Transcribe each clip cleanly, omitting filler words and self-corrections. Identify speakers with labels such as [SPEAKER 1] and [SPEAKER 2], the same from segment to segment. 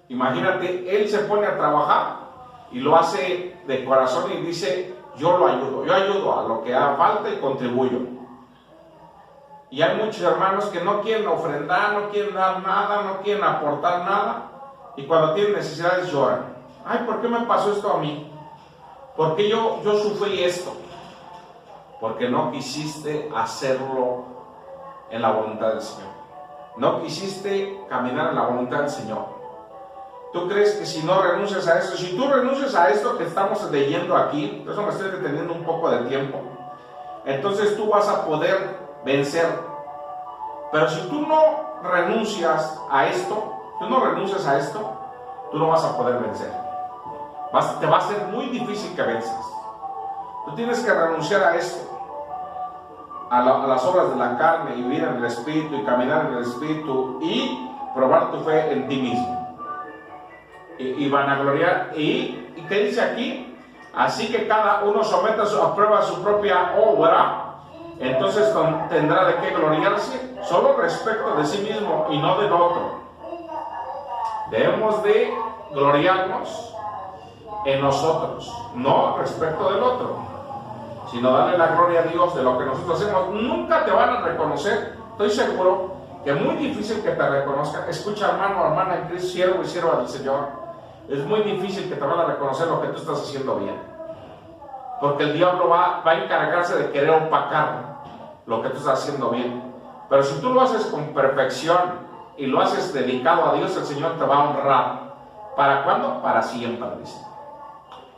[SPEAKER 1] Imagínate, él se pone a trabajar y lo hace de corazón y dice, yo ayudo a lo que haga falta y contribuyo. Y hay muchos hermanos que no quieren ofrendar, no quieren dar nada, no quieren aportar nada, y cuando tienen necesidades lloran. Ay, ¿por qué me pasó esto a mí? ¿Por qué yo sufrí esto? Porque no quisiste hacerlo en la voluntad del Señor. No quisiste caminar en la voluntad del Señor. ¿Tú crees que si no renuncias a esto, si tú renuncias a esto que estamos leyendo aquí, por eso me estoy deteniendo un poco de tiempo, entonces tú vas a poder vencer? Pero si tú no renuncias a esto, tú no vas a poder vencer. Te va a ser muy difícil que venzas. Tú tienes que renunciar a esto, a las obras de la carne, y vivir en el Espíritu y caminar en el Espíritu y probar tu fe en ti mismo. Y vanagloriar. ¿Y qué dice aquí? Así que cada uno someta a prueba su propia obra, entonces tendrá de qué gloriarse solo respecto de sí mismo y no del otro. Debemos de gloriarnos en nosotros, no respecto del otro, sino darle la gloria a Dios de lo que nosotros hacemos. Nunca te van a reconocer, estoy seguro que es muy difícil que te reconozcan. Escucha, hermano, hermana en Cristo, siervo y sierva del Señor, es muy difícil que te van a reconocer lo que tú estás haciendo bien, porque el diablo va a encargarse de querer opacar lo que tú estás haciendo bien. Pero si tú lo haces con perfección y lo haces dedicado a Dios, el Señor te va a honrar. ¿Para cuándo? Para siempre, dice.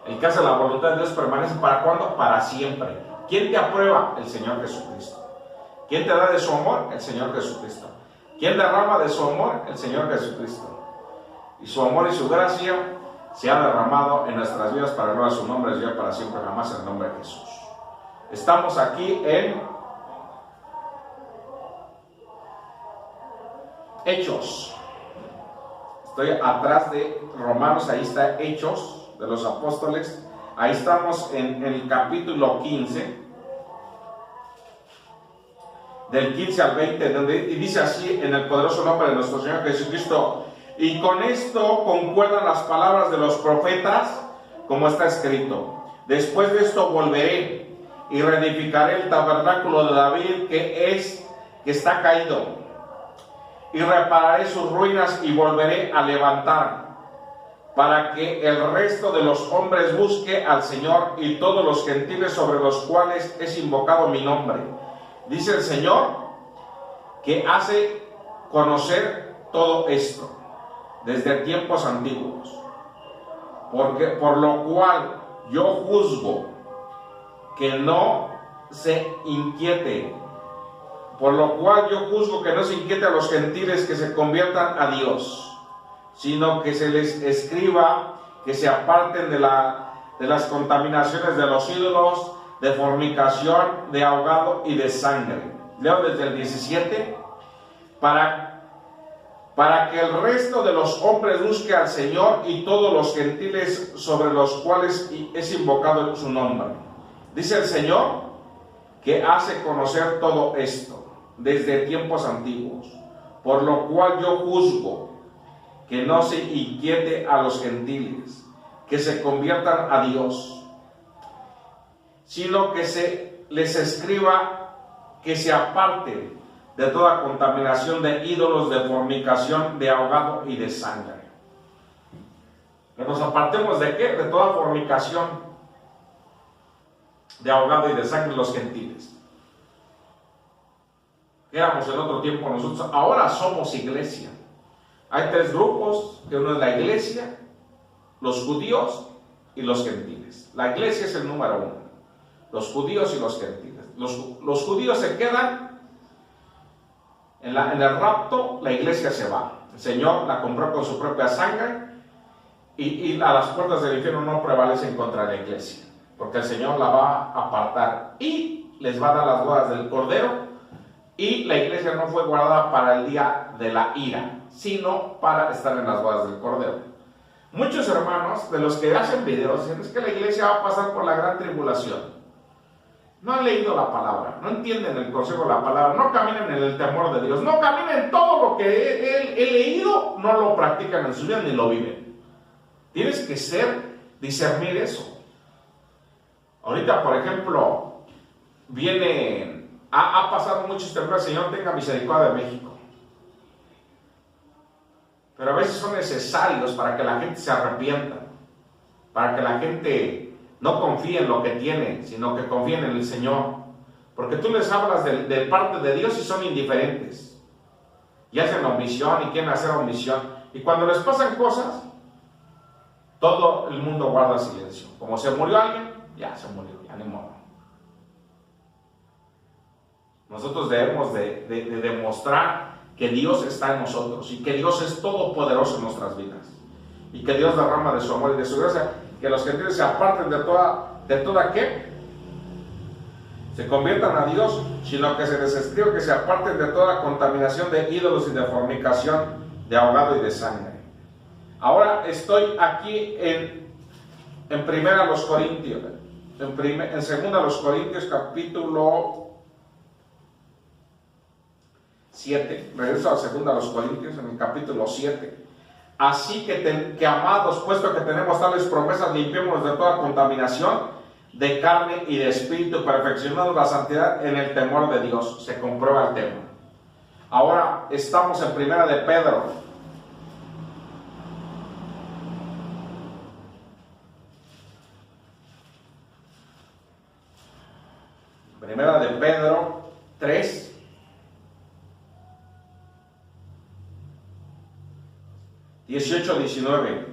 [SPEAKER 1] El que hace la voluntad de Dios permanece. ¿Para cuándo? Para siempre. ¿Quién te aprueba? El Señor Jesucristo. ¿Quién te da de su amor? El Señor Jesucristo. ¿Quién derrama de su amor? El Señor Jesucristo. Y su amor y su gracia se ha derramado en nuestras vidas para gloria de su nombre, es ya para siempre, jamás, en el nombre de Jesús. Estamos aquí en Hechos. Estoy atrás de Romanos, ahí está Hechos de los Apóstoles. Ahí estamos en el capítulo 15, del 15 al 20, y dice así, en el poderoso nombre de nuestro Señor Jesucristo: y con esto concuerdan las palabras de los profetas, como está escrito: después de esto volveré y reedificaré el tabernáculo de David que está caído, y repararé sus ruinas y volveré a levantar, para que el resto de los hombres busque al Señor, y todos los gentiles sobre los cuales es invocado mi nombre. Dice el Señor, que hace conocer todo esto desde tiempos antiguos, por lo cual yo juzgo que no se inquiete, a los gentiles que se conviertan a Dios, sino que se les escriba que se aparten de las contaminaciones de los ídolos, de fornicación, de ahogado y de sangre. Leo desde el 17, para que el resto de los hombres busque al Señor, y todos los gentiles sobre los cuales es invocado su nombre. Dice el Señor que hace conocer todo esto desde tiempos antiguos, por lo cual yo juzgo que no se inquiete a los gentiles que se conviertan a Dios, sino que se les escriba que se aparten de toda contaminación de ídolos, de fornicación, de ahogado y de sangre. Que nos apartemos ¿de qué? De toda fornicación, de ahogado y de sangre, los gentiles. Éramos en otro tiempo nosotros, ahora somos iglesia. Hay tres grupos, que uno es la iglesia, los judíos y los gentiles. La iglesia es el número uno, los judíos y los gentiles. Los judíos se quedan en el rapto, la iglesia se va. El Señor la compró con su propia sangre, y a las puertas del infierno no prevalecen contra la iglesia, porque el Señor la va a apartar y les va a dar las bodas del Cordero. Y la iglesia no fue guardada para el día de la ira, sino para estar en las bodas del Cordero. Muchos hermanos de los que hacen videos dicen: es que la iglesia va a pasar por la gran tribulación. no han leído la palabra, no entienden el consejo de la palabra, no caminan en el temor de Dios, no caminan en todo lo que he leído, no lo practican en su vida ni lo viven. Tienes que discernir eso. Ahorita, por ejemplo, ha pasado muchos temblores, Señor tenga misericordia de México. Pero a veces son necesarios para que la gente se arrepienta, para que la gente no confíe en lo que tiene, sino que confíen en el Señor. Porque tú les hablas de parte de Dios y son indiferentes. Y hacen omisión y quieren hacer omisión. Y cuando les pasan cosas, todo el mundo guarda silencio. Como se murió alguien, ya se murió, ya ni modo. Nosotros debemos de demostrar que Dios está en nosotros y que Dios es todopoderoso en nuestras vidas. Y que Dios derrama de su amor y de su gracia. Que los gentiles se aparten de toda ¿qué? Se conviertan a Dios, sino que se les escribe que se aparten de toda contaminación de ídolos y de fornicación, de ahogado y de sangre. Ahora estoy aquí en Primera los Corintios, en Segunda los Corintios capítulo 7, regreso a Segunda los Corintios en el capítulo 7. Así que amados, puesto que tenemos tales promesas, limpiémonos de toda contaminación de carne y de espíritu, perfeccionando la santidad en el temor de Dios. Se comprueba el tema. Ahora estamos en Primera de Pedro. Primera de Pedro 3. 18-19.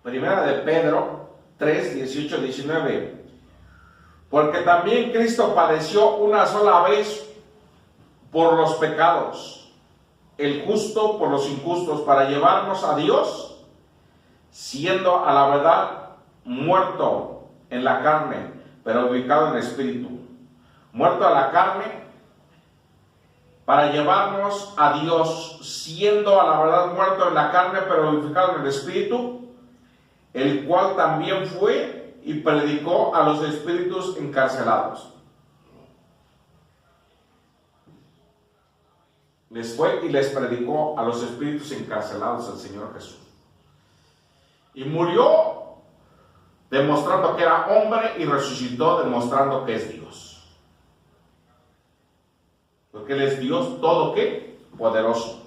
[SPEAKER 1] Primera de Pedro 3, 18-19. Porque también Cristo padeció una sola vez por los pecados, el justo por los injustos, para llevarnos a Dios, siendo a la verdad muerto en la carne, pero ubicado en espíritu. Muerto a la carne, para llevarnos a Dios, siendo a la verdad muerto en la carne, pero vivificado en el Espíritu, el cual también fue y predicó a los espíritus encarcelados. Les fue y les predicó a los espíritus encarcelados el Señor Jesús. Y murió demostrando que era hombre y resucitó demostrando que es Dios. Porque Él es Dios todo ¿qué? Poderoso,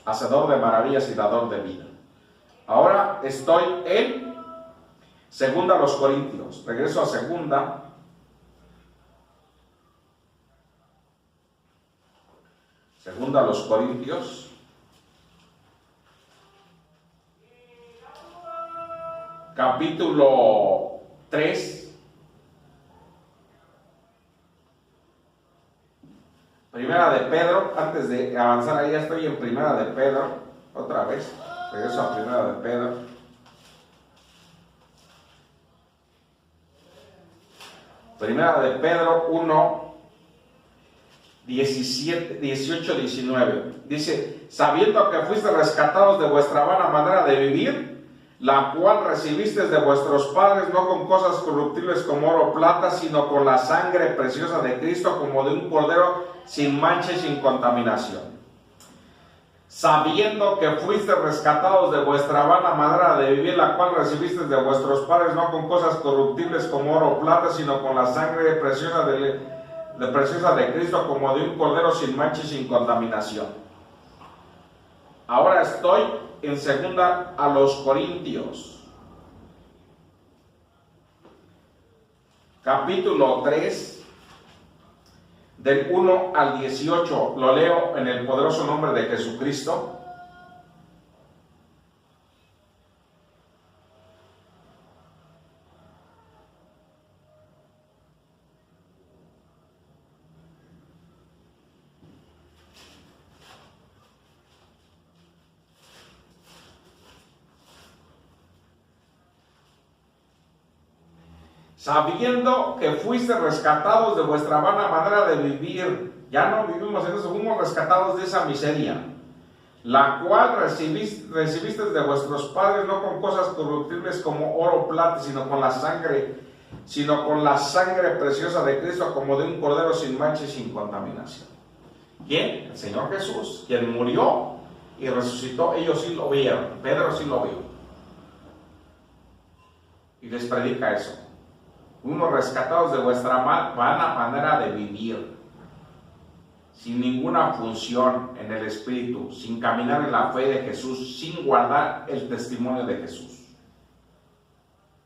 [SPEAKER 1] hacedor de maravillas y dador de vida. Ahora estoy en Segunda a los Corintios. Regreso a Segunda. Segunda a los Corintios. Capítulo 3. Primera de Pedro, antes de avanzar ahí, ya estoy en Primera de Pedro, otra vez, regreso a Primera de Pedro. Primera de Pedro 1, 18, 19. Dice, sabiendo que fuiste rescatados de vuestra vana manera de vivir, la cual recibisteis de vuestros padres, no con cosas corruptibles como oro o plata, sino con la sangre preciosa de Cristo, como de un cordero sin mancha y sin contaminación. Sabiendo que fuiste rescatados de vuestra vana manera de vivir, la cual recibisteis de vuestros padres, no con cosas corruptibles como oro o plata, sino con la sangre preciosa de Cristo, como de un cordero sin mancha y sin contaminación. Ahora estoy en Segunda a los Corintios, capítulo 3, del 1 al 18, lo leo en el poderoso nombre de Jesucristo. Sabiendo que fuiste rescatados de vuestra vana manera de vivir, ya no vivimos en eso, fuimos rescatados de esa miseria, la cual recibiste de vuestros padres, no con cosas corruptibles como oro o plata, sino con la sangre sino con la sangre preciosa de Cristo, como de un cordero sin mancha y sin contaminación. ¿Quién? El Señor Jesús, quien murió y resucitó. Ellos sí lo vieron, Pedro sí lo vio. Y les predica eso. Unos rescatados de vuestra vana manera de vivir, sin ninguna función en el Espíritu, sin caminar en la fe de Jesús, sin guardar el testimonio de Jesús.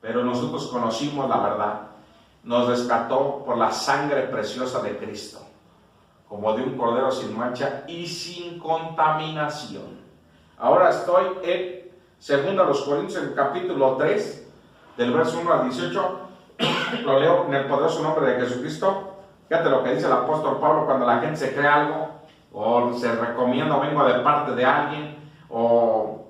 [SPEAKER 1] Pero nosotros conocimos la verdad, nos rescató por la sangre preciosa de Cristo, como de un cordero sin mancha y sin contaminación. Ahora estoy en 2 Corintios, en el capítulo 3, del verso 1 al 18, lo leo en el poderoso nombre de Jesucristo. Fíjate lo que dice el apóstol Pablo cuando la gente se cree algo, o se recomienda, o vengo de parte de alguien, o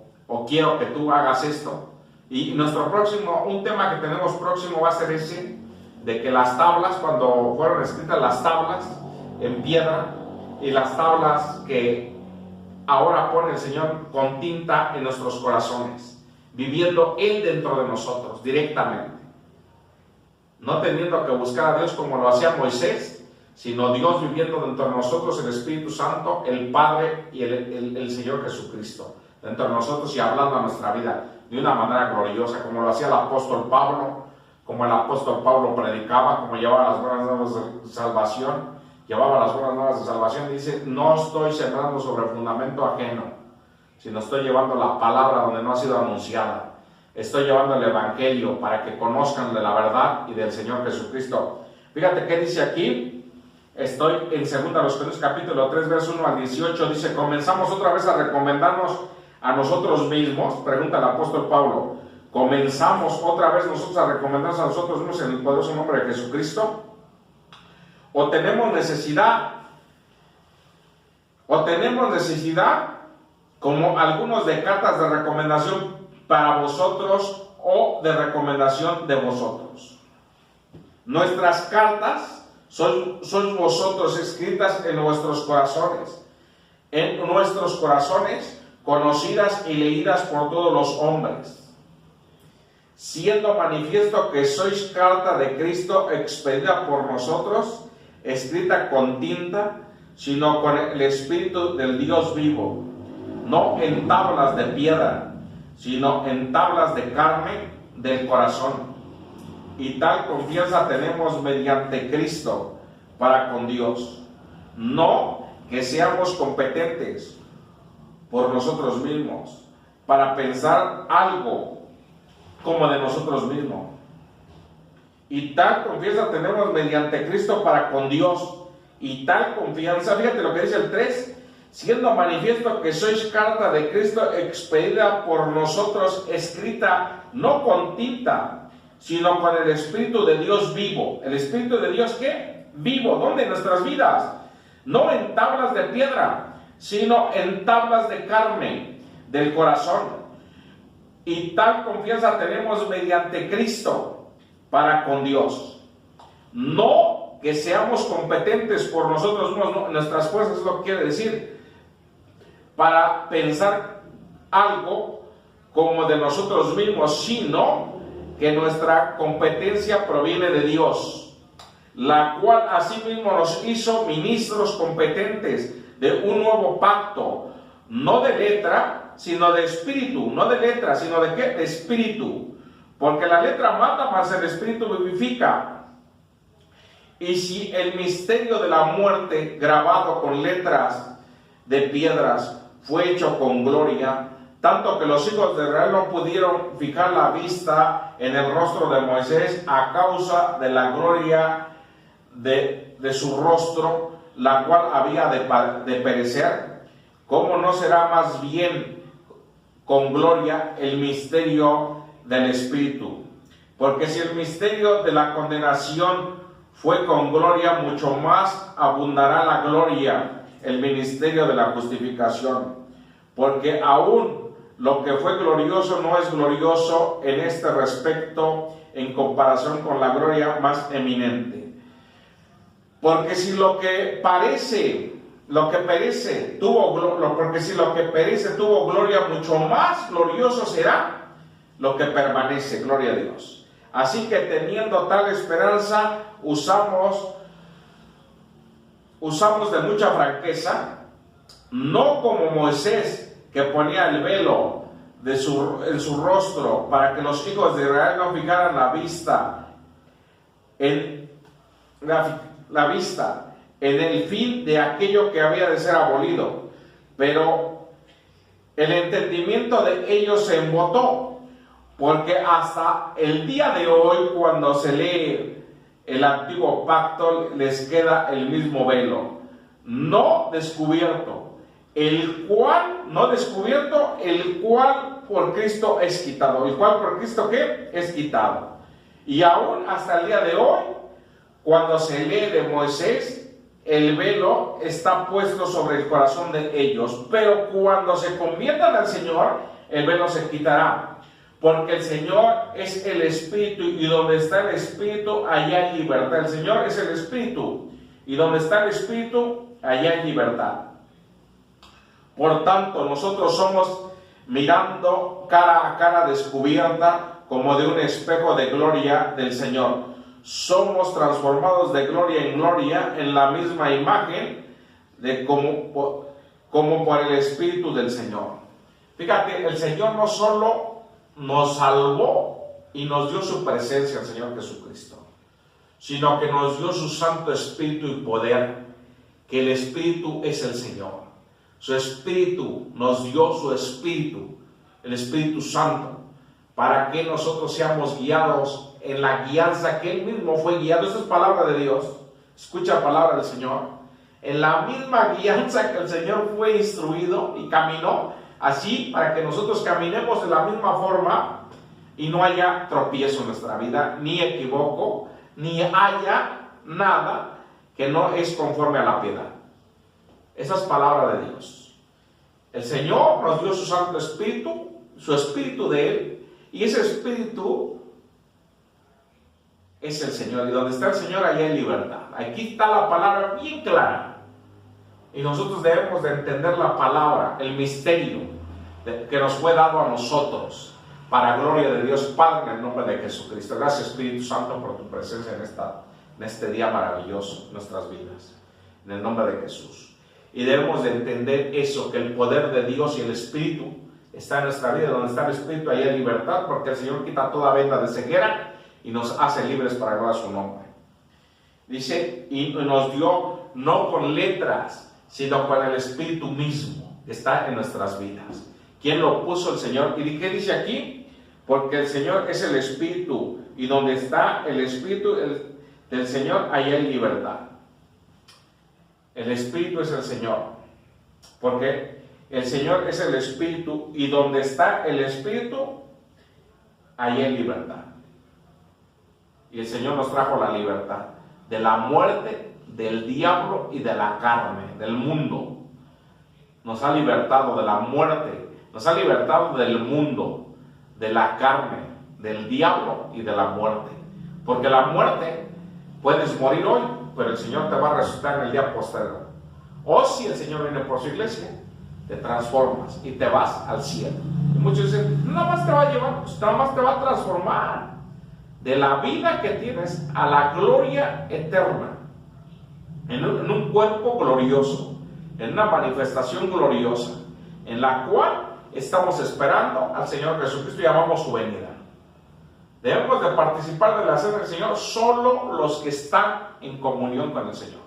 [SPEAKER 1] quiero que tú hagas esto. Y nuestro próximo, un tema que tenemos próximo va a ser ese, de que las tablas, cuando fueron escritas las tablas en piedra, y las tablas que ahora pone el Señor con tinta en nuestros corazones, viviendo Él dentro de nosotros, directamente. No teniendo que buscar a Dios como lo hacía Moisés, sino Dios viviendo dentro de nosotros, el Espíritu Santo, el Padre y el Señor Jesucristo, dentro de nosotros y hablando a nuestra vida de una manera gloriosa, como lo hacía el apóstol Pablo, como el apóstol Pablo predicaba, como llevaba las buenas nuevas de salvación, dice, no estoy sembrando sobre fundamento ajeno, sino estoy llevando la palabra donde no ha sido anunciada. Estoy llevando el Evangelio para que conozcan de la verdad y del Señor Jesucristo. Fíjate qué dice aquí. Estoy en 2 Corintios capítulo 3, verso 1 al 18. Dice, comenzamos otra vez a recomendarnos a nosotros mismos. Pregunta el apóstol Pablo. ¿Comenzamos otra vez nosotros a recomendarnos a nosotros mismos en el poderoso nombre de Jesucristo? ¿O tenemos necesidad? Como algunos de cartas de recomendación para vosotros o de recomendación de vosotros? Nuestras cartas sois vosotros escritas en vuestros corazones, conocidas y leídas por todos los hombres, siendo manifiesto que sois carta de Cristo expedida por nosotros, escrita con tinta, sino con el Espíritu del Dios vivo, no en tablas de piedra, sino en tablas de carne del corazón. Y tal confianza tenemos mediante Cristo para con Dios. No que seamos competentes por nosotros mismos para pensar algo como de nosotros mismos. Y tal confianza tenemos mediante Cristo para con Dios. Y tal confianza, fíjate lo que dice el 3, siendo manifiesto que sois carta de Cristo expedida por nosotros, escrita no con tinta, sino con el Espíritu de Dios vivo. ¿El Espíritu de Dios qué? Vivo. ¿Dónde? En nuestras vidas. No en tablas de piedra, sino en tablas de carne del corazón. Y tal confianza tenemos mediante Cristo para con Dios. No que seamos competentes por nosotros mismos, no, nuestras fuerzas es lo que quiere decir, para pensar algo como de nosotros mismos, sino que nuestra competencia proviene de Dios, la cual asimismo nos hizo ministros competentes de un nuevo pacto, no de letra, sino de espíritu. No de letra, sino de ¿qué? De espíritu. Porque la letra mata, mas el espíritu vivifica. Y si el misterio de la muerte, grabado con letras de piedras, fue hecho con gloria, tanto que los hijos de Israel no pudieron fijar la vista en el rostro de Moisés a causa de la gloria de su rostro, la cual había de perecer, ¿cómo no será más bien con gloria el misterio del Espíritu? Porque si el misterio de la condenación fue con gloria, mucho más abundará la gloria, el ministerio de la justificación. Porque aún lo que fue glorioso no es glorioso en este respecto en comparación con la gloria más eminente. Porque si lo que perece tuvo gloria, mucho más glorioso será lo que permanece. Gloria a Dios. Así que teniendo tal esperanza, usamos de mucha franqueza, no como Moisés, que ponía el velo en su rostro para que los hijos de Israel no fijaran la vista en el fin de aquello que había de ser abolido, pero el entendimiento de ellos se embotó, porque hasta el día de hoy, cuando se lee el antiguo pacto, les queda el mismo velo, no descubierto, el cual por Cristo es quitado. ¿El cual por Cristo qué? Es quitado. Y aún hasta el día de hoy, cuando se lee de Moisés, el velo está puesto sobre el corazón de ellos, pero cuando se conviertan al Señor, el velo se quitará, porque el Señor es el Espíritu, y donde está el Espíritu, allá hay libertad. El Señor es el Espíritu, y donde está el Espíritu, allá hay libertad. Por tanto, nosotros somos mirando cara a cara descubierta, como de un espejo de gloria del Señor. Somos transformados de gloria en gloria en la misma imagen como por el Espíritu del Señor. Fíjate, el Señor no solo nos salvó y nos dio su presencia, el Señor Jesucristo, sino que nos dio su Santo Espíritu y poder, que el Espíritu es el Señor. Su Espíritu nos dio su Espíritu, el Espíritu Santo, para que nosotros seamos guiados en la guianza que Él mismo fue guiado. Esta es palabra de Dios. Escucha la palabra del Señor. En la misma guianza que el Señor fue instruido y caminó, así para que nosotros caminemos de la misma forma y no haya tropiezo en nuestra vida, ni equivoco, ni haya nada que no es conforme a la piedad. Esa es palabra de Dios. El Señor nos dio su Santo Espíritu, su Espíritu de Él, y ese Espíritu es el Señor. Y donde está el Señor, allá hay libertad. Aquí está la palabra bien clara. Y nosotros debemos de entender la palabra, el misterio que nos fue dado a nosotros, para gloria de Dios Padre, en el nombre de Jesucristo. Gracias, Espíritu Santo, por tu presencia en este día maravilloso en nuestras vidas. En el nombre de Jesús. Y debemos de entender eso, que el poder de Dios y el Espíritu está en nuestra vida. Donde está el Espíritu, ahí hay libertad, porque el Señor quita toda venda de ceguera y nos hace libres para gloria de su nombre. Dice, y nos dio no con letras, sino con el Espíritu mismo que está en nuestras vidas. ¿Quién lo puso? El Señor. ¿Y qué dice aquí? Porque el Señor es el Espíritu, y donde está el Espíritu del Señor, ahí hay libertad. El Espíritu es el Señor, porque el Señor es el Espíritu, y donde está el Espíritu, ahí hay libertad. Y el Señor nos trajo la libertad de la muerte, del diablo y de la carne, del mundo. Nos ha libertado de la muerte, nos ha libertado del mundo, de la carne, del diablo y de la muerte. Porque la muerte, puedes morir hoy, pero el Señor te va a resucitar en el día posterior. O si el Señor viene por su iglesia, te transformas y te vas al cielo. Y muchos dicen, nada más te va a llevar, pues nada más te va a transformar de la vida que tienes a la gloria eterna, en un cuerpo glorioso, en una manifestación gloriosa, en la cual estamos esperando al Señor Jesucristo y amamos su venida. Debemos de participar de la cena del Señor solo los que están en comunión con el Señor.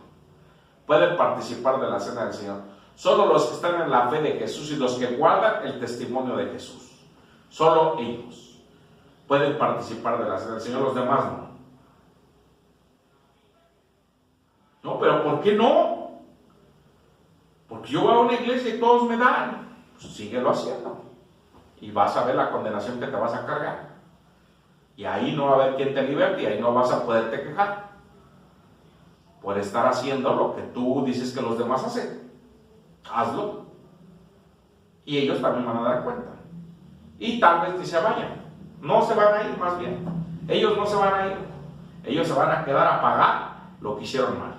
[SPEAKER 1] Pueden participar de la cena del Señor solo los que están en la fe de Jesús y los que guardan el testimonio de Jesús. Solo ellos pueden participar de la cena del Señor, los demás no. No, pero ¿por qué no? Porque yo voy a una iglesia y todos me dan. Pues síguelo haciendo y vas a ver la condenación que te vas a cargar. Y ahí no va a haber quien te liberte y ahí no vas a poderte quejar por estar haciendo lo que tú dices que los demás hacen. Hazlo. Y ellos también van a dar cuenta. Y tal vez ni se vayan. No se van a ir, más bien. Ellos no se van a ir. Ellos se van a quedar a pagar lo que hicieron mal.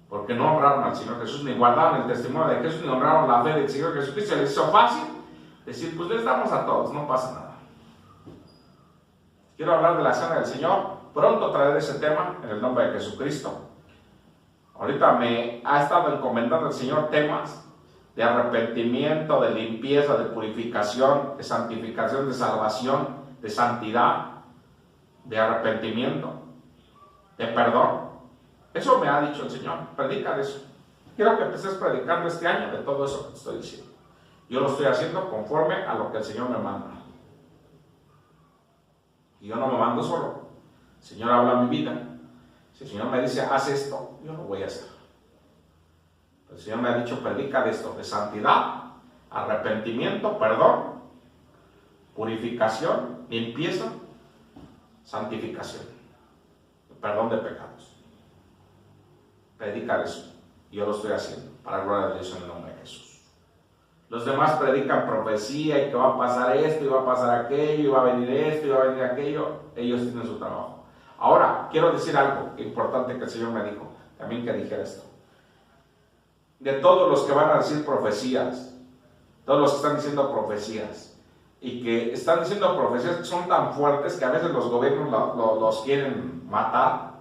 [SPEAKER 1] Porque no honraron al Señor Jesús, ni guardaron el testimonio de Jesús, ni honraron la fe del Señor Jesucristo. Se les hizo fácil decir, pues les damos a todos, no pasa nada. Quiero hablar de la cena del Señor. Pronto traeré ese tema en el nombre de Jesucristo. Ahorita me ha estado encomendando el Señor temas de arrepentimiento, de limpieza, de purificación, de santificación, de salvación, de santidad, de arrepentimiento, de perdón. Eso me ha dicho el Señor. Predica de eso. Quiero que empieces predicando este año de todo eso que te estoy diciendo. Yo lo estoy haciendo conforme a lo que el Señor me manda. Y yo no me mando solo. El Señor habla en mi vida. Si el Señor me dice, haz esto, yo lo voy a hacer. El Señor me ha dicho, predica de esto, de santidad, arrepentimiento, perdón, purificación, limpieza, santificación, perdón de pecados. Predica de eso. Yo lo estoy haciendo, para gloria de Dios en el nombre de Jesús. Los demás predican profecía y que va a pasar esto, y va a pasar aquello, y va a venir esto, y va a venir aquello. Ellos tienen su trabajo. Ahora, quiero decir algo importante que el Señor me dijo, también que dijera esto. De todos los que van a decir profecías, todos los que están diciendo profecías, y que están diciendo profecías que son tan fuertes que a veces los gobiernos los quieren matar,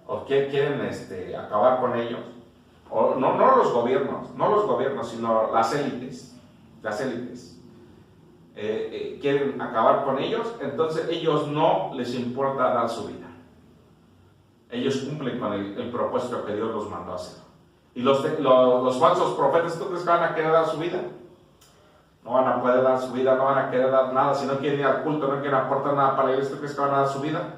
[SPEAKER 1] o quieren acabar con ellos. O, no los gobiernos, sino las élites. Quieren acabar con ellos, entonces ellos no les importa dar su vida. Ellos cumplen con el propósito que Dios los mandó a hacer. Y los falsos profetas, ¿tú crees que van a querer dar su vida? No van a poder dar su vida, no van a querer dar nada. Si no quieren ir al culto, no quieren aportar nada para ellos, ¿tú crees que van a dar su vida?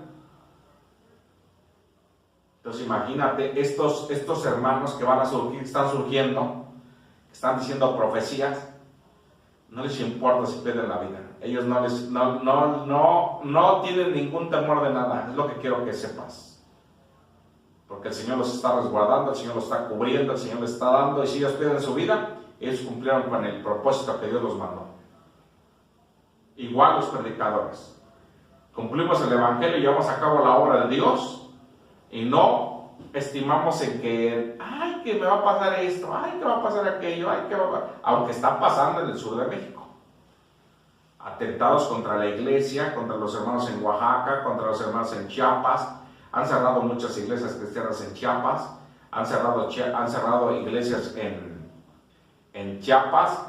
[SPEAKER 1] Entonces imagínate estos hermanos que van a surgir, que están surgiendo, que están diciendo profecías, no les importa si pierden la vida. Ellos no tienen ningún temor de nada. Es lo que quiero que sepas. Porque el Señor los está resguardando, el Señor los está cubriendo, el Señor les está dando, y si ellos pierden su vida, ellos cumplieron con el propósito que Dios los mandó. Igual los predicadores. Cumplimos el Evangelio y llevamos a cabo la obra de Dios, y no estimamos en que, ay, que me va a pasar esto, ay, que va a pasar aquello, ay, que va a... Aunque está pasando en el sur de México. Atentados contra la iglesia, contra los hermanos en Oaxaca, contra los hermanos en Chiapas. Han cerrado muchas iglesias cristianas en Chiapas, han cerrado iglesias en Chiapas,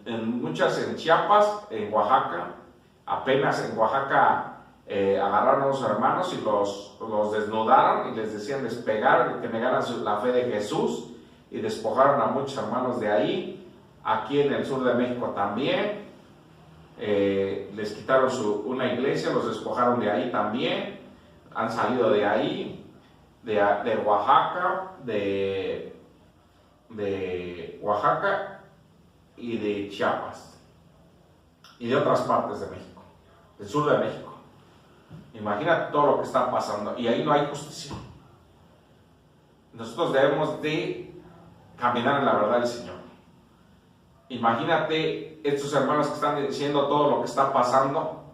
[SPEAKER 1] muchas en Chiapas, en Oaxaca. Apenas en Oaxaca agarraron a los hermanos y los desnudaron y les decían despegar, que negaran la fe de Jesús, y despojaron a muchos hermanos de ahí. Aquí en el sur de México también. Les quitaron una iglesia, los despojaron de ahí también. Han salido de ahí, de Oaxaca, de Oaxaca y de Chiapas y de otras partes de México, del sur de México. Imagínate todo lo que está pasando, y ahí no hay justicia. Nosotros debemos de caminar en la verdad del Señor. Imagínate estos hermanos que están diciendo todo lo que está pasando,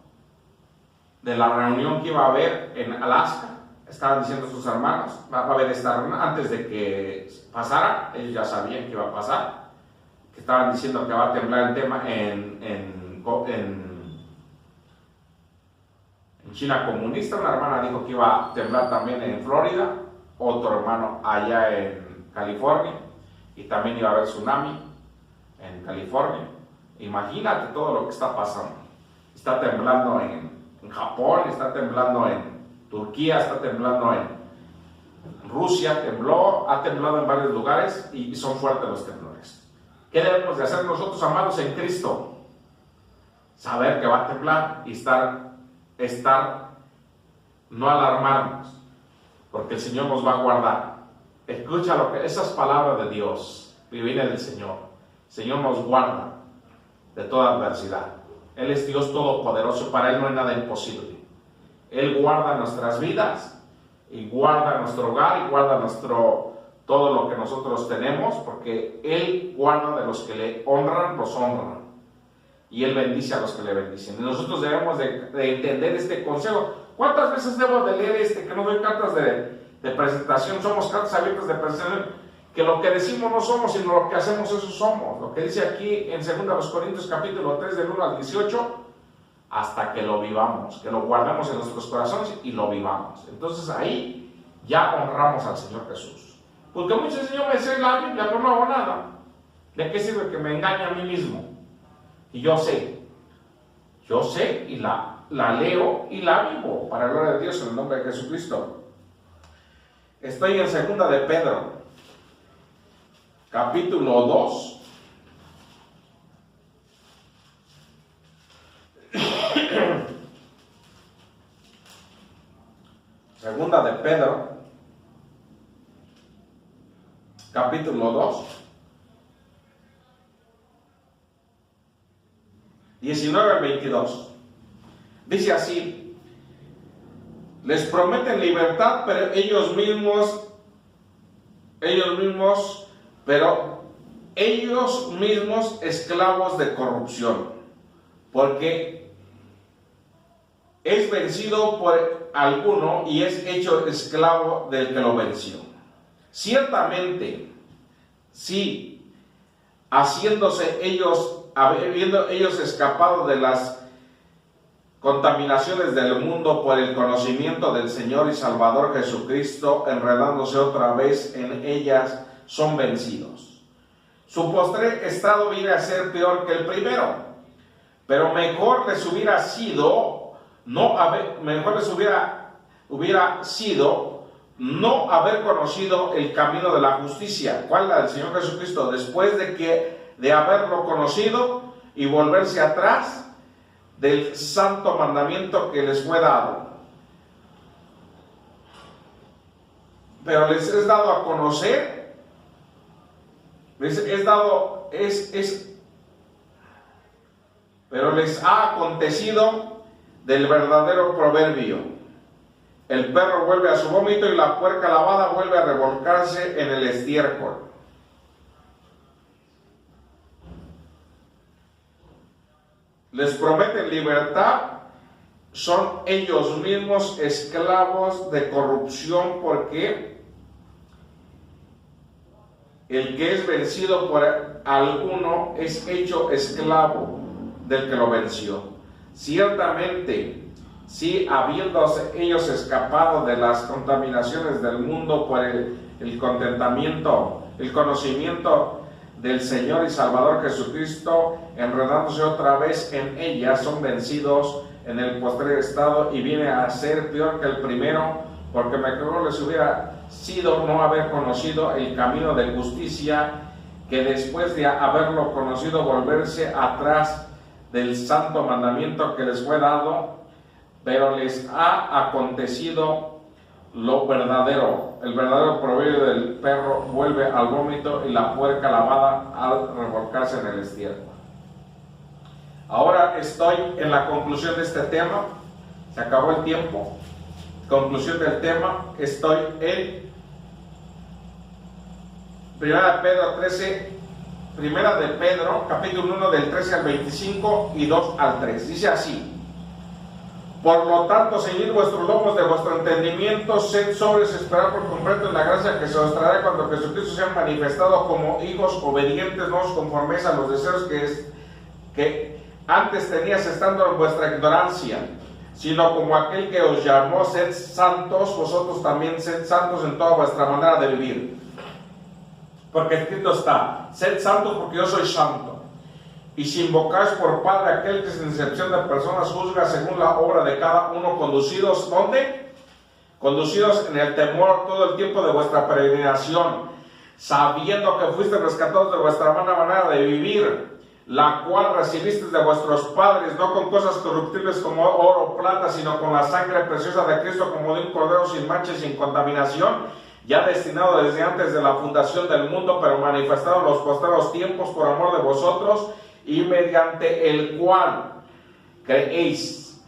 [SPEAKER 1] de la reunión que iba a haber en Alaska. Estaban diciendo sus hermanos, va a haber esta reunión antes de que pasara. Ellos ya sabían que iba a pasar, que estaban diciendo que va a temblar el tema en China comunista. Una hermana dijo que iba a temblar también en Florida, otro hermano allá en California, y también iba a haber tsunami en California. Imagínate todo lo que está pasando. Está temblando en Japón, está temblando en Turquía, está temblando en Rusia, ha temblado en varios lugares, y son fuertes los temblores. ¿Qué debemos de hacer nosotros, amados en Cristo? Saber que va a temblar y no alarmarnos, porque el Señor nos va a guardar. Escucha esas palabras de Dios que viene del Señor. El Señor nos guarda de toda adversidad. Él es Dios todopoderoso, para Él no hay nada imposible. Él guarda nuestras vidas, y guarda nuestro hogar, y guarda todo lo que nosotros tenemos, porque Él guarda de los que le honran, los honra, y Él bendice a los que le bendicen. Y nosotros debemos de entender este consejo. ¿Cuántas veces debo de leer que no doy cartas de presentación? Somos cartas abiertas de presentación, que lo que decimos no somos, sino lo que hacemos, eso somos. Lo que dice aquí en 2 Corintios capítulo 3, del 1 al 18, hasta que lo vivamos, que lo guardemos en nuestros corazones y lo vivamos. Entonces ahí ya honramos al Señor Jesús. Porque muchos dicen, yo me sé la Biblia, pero no hago nada. ¿De qué sirve que me engañe a mí mismo? Y yo sé y la leo y la vivo para la gloria de Dios en el nombre de Jesucristo. Estoy en 2 de Pedro, capítulo 2. Segunda de Pedro, capítulo 2, 19 al 22. Dice así: les prometen libertad, pero ellos mismos esclavos de corrupción, porque es vencido por alguno y es hecho esclavo del que lo venció. Ciertamente, sí, habiendo ellos escapado de las contaminaciones del mundo por el conocimiento del Señor y Salvador Jesucristo, enredándose otra vez en ellas, son vencidos. Su postrer estado viene a ser peor que el primero, pero mejor les hubiera sido no haber conocido el camino de la justicia. ¿Cuál? La del Señor Jesucristo. Después de haberlo conocido y volverse atrás del santo mandamiento que les fue dado. Pero les es dado a conocer, pero les ha acontecido del verdadero proverbio: el perro vuelve a su vómito y la puerca lavada vuelve a revolcarse en el estiércol. Les prometen libertad, son ellos mismos esclavos de corrupción, porque el que es vencido por alguno es hecho esclavo del que lo venció. Ciertamente, sí, habiéndose ellos escapado de las contaminaciones del mundo por el contentamiento, el conocimiento del Señor y Salvador Jesucristo, enredándose otra vez en ellas, son vencidos en el postrer estado y viene a ser peor que el primero, porque mejor les hubiera sido no haber conocido el camino de justicia, que después de haberlo conocido volverse atrás del santo mandamiento que les fue dado. Pero les ha acontecido lo verdadero. El verdadero proverbio del perro vuelve al vómito y la puerca lavada al revolcarse en el estiércol. Ahora estoy en la conclusión de este tema. Se acabó el tiempo. Conclusión del tema. Estoy en Primera de Pedro, capítulo 1, del 13 al 25 y 2 al 3. Dice así: por lo tanto, ceñid vuestros lomos de vuestro entendimiento, sed sobrios, esperad por completo en la gracia que se os traerá cuando Jesucristo sea manifestado. Como hijos obedientes, no os conforméis a los deseos que antes tenías estando en vuestra ignorancia, sino como aquel que os llamó, sed santos, vosotros también sed santos en toda vuestra manera de vivir. Porque escrito está: sed santos porque yo soy santo. Y si invocáis por Padre aquel que sin excepción de personas juzga según la obra de cada uno, conducidos, ¿dónde? Conducidos en el temor todo el tiempo de vuestra peregrinación, sabiendo que fuisteis rescatados de vuestra mala manera de vivir, la cual recibisteis de vuestros padres, no con cosas corruptibles como oro o plata, sino con la sangre preciosa de Cristo, como de un cordero sin mancha y sin contaminación, ya destinado desde antes de la fundación del mundo, pero manifestado en los postreros tiempos por amor de vosotros, y mediante el cual creéis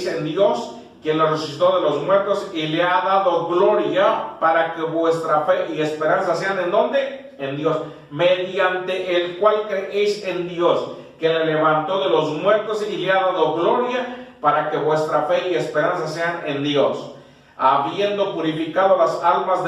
[SPEAKER 1] en Dios, quien lo resucitó de los muertos y le ha dado gloria, para que vuestra fe y esperanza sean ¿en dónde? En Dios. Mediante el cual creéis en Dios, que le levantó de los muertos y le ha dado gloria, para que vuestra fe y esperanza sean en Dios, habiendo purificado las almas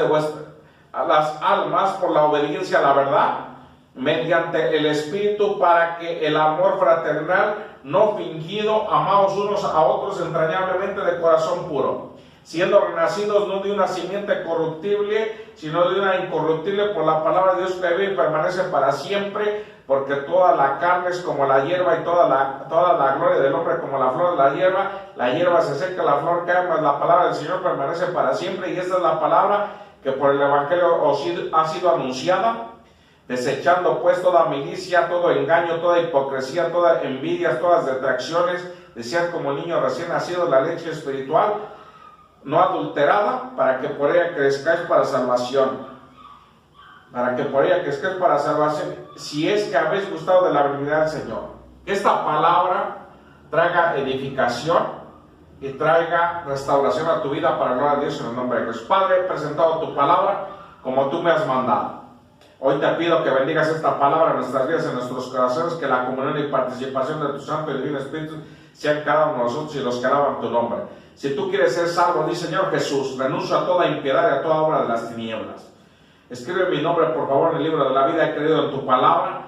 [SPEAKER 1] por la obediencia a la verdad, mediante el Espíritu, para que el amor fraternal no fingido, amaos unos a otros entrañablemente de corazón puro, siendo renacidos no de una simiente corruptible, sino de una incorruptible, por la palabra de Dios que vive y permanece para siempre, porque toda la carne es como la hierba, y toda la gloria del hombre como la flor de la hierba se seca, la flor cae, mas la palabra del Señor permanece para siempre. Y esta es la palabra que por el Evangelio os ha sido anunciada, desechando pues toda milicia, todo engaño, toda hipocresía, toda envidia, todas detracciones, desead como niños recién nacidos la leche espiritual, no adulterada, para que por ella crezcáis para salvación. Para que por ella crezcáis para salvación, si es que habéis gustado de la benignidad del Señor. Que esta palabra traiga edificación y traiga restauración a tu vida, para gloria a Dios, en el nombre de Jesús. Padre, he presentado tu palabra como tú me has mandado. Hoy te pido que bendigas esta palabra en nuestras vidas, en nuestros corazones, que la comunión y participación de tu Santo y Divino Espíritu sean cada uno de nosotros y los que alaban tu nombre. Si tú quieres ser salvo, di: Señor Jesús, renuncio a toda impiedad y a toda obra de las tinieblas. Escribe mi nombre, por favor, en el libro de la vida. He creído en tu palabra.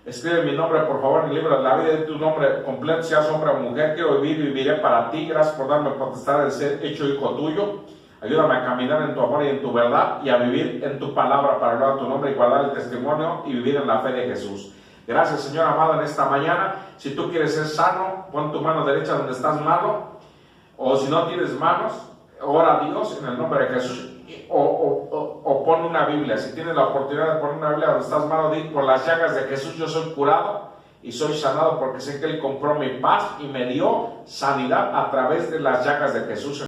[SPEAKER 1] Escribe mi nombre, por favor, en el libro de la vida. De tu nombre completo, seas hombre o mujer. Quiero vivir y viviré para ti. Gracias por darme potestad de ser hecho hijo tuyo. Ayúdame a caminar en tu amor y en tu verdad, y a vivir en tu palabra para hablar tu nombre y guardar el testimonio y vivir en la fe de Jesús. Gracias, Señor amado, en esta mañana. Si tú quieres ser sano, pon tu mano derecha donde estás malo. O si no tienes manos, ora a Dios en el nombre de Jesús. O pon una Biblia. Si tienes la oportunidad de poner una Biblia donde estás malo, di: por las llagas de Jesús yo soy curado y soy sanado, porque sé que Él compró mi paz y me dio sanidad a través de las llagas de Jesús.